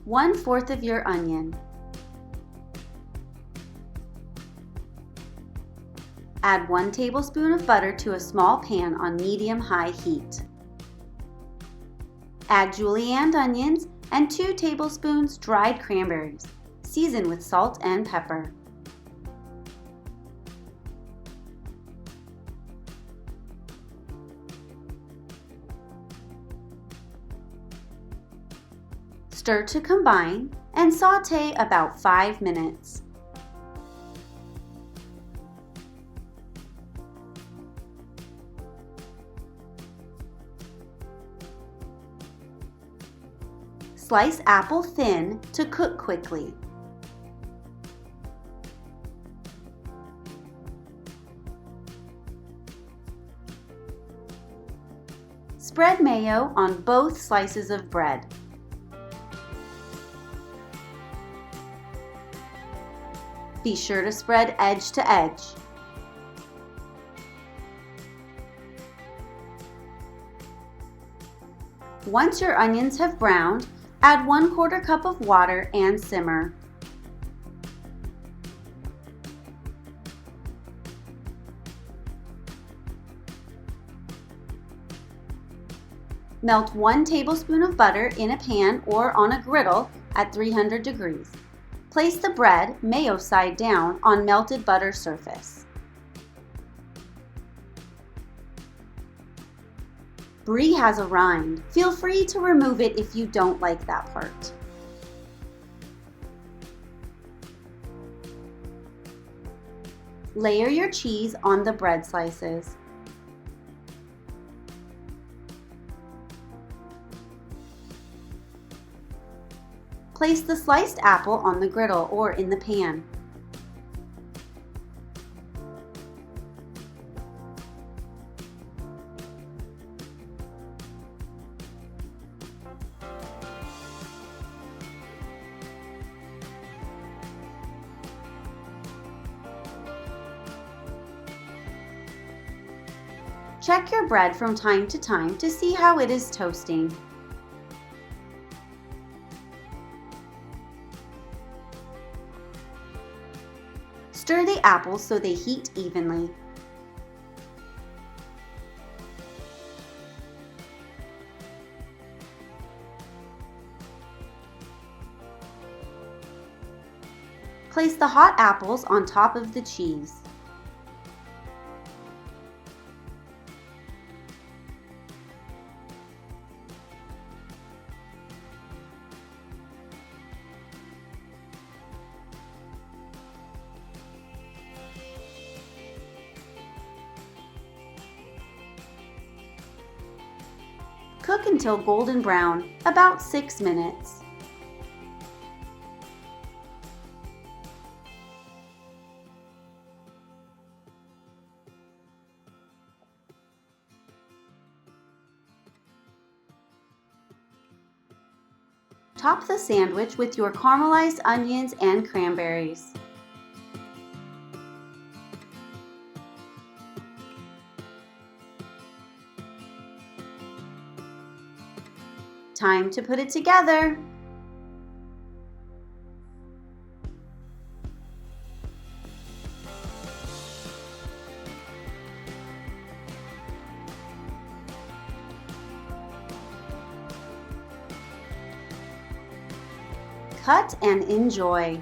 1/4 of your onion. Add 1 tablespoon of butter to a small pan on medium-high heat. Add julienned onions and 2 tablespoons dried cranberries. Season with salt and pepper. Stir to combine and saute about 5 minutes. Slice apple thin to cook quickly. Spread mayo on both slices of bread. Be sure to spread edge to edge. Once your onions have browned, add 1/4 cup of water and simmer. Melt 1 tablespoon of butter in a pan or on a griddle at 300 degrees. Place the bread, mayo side down, on melted butter surface. Brie has a rind. Feel free to remove it if you don't like that part. Layer your cheese on the bread slices. Place the sliced apple on the griddle or in the pan. Check your bread from time to time to see how it is toasting. Stir the apples so they heat evenly. Place the hot apples on top of the cheese. Cook until golden brown, about 6 minutes. Top the sandwich with your caramelized onions and cranberries. Time to put it together. Cut and enjoy.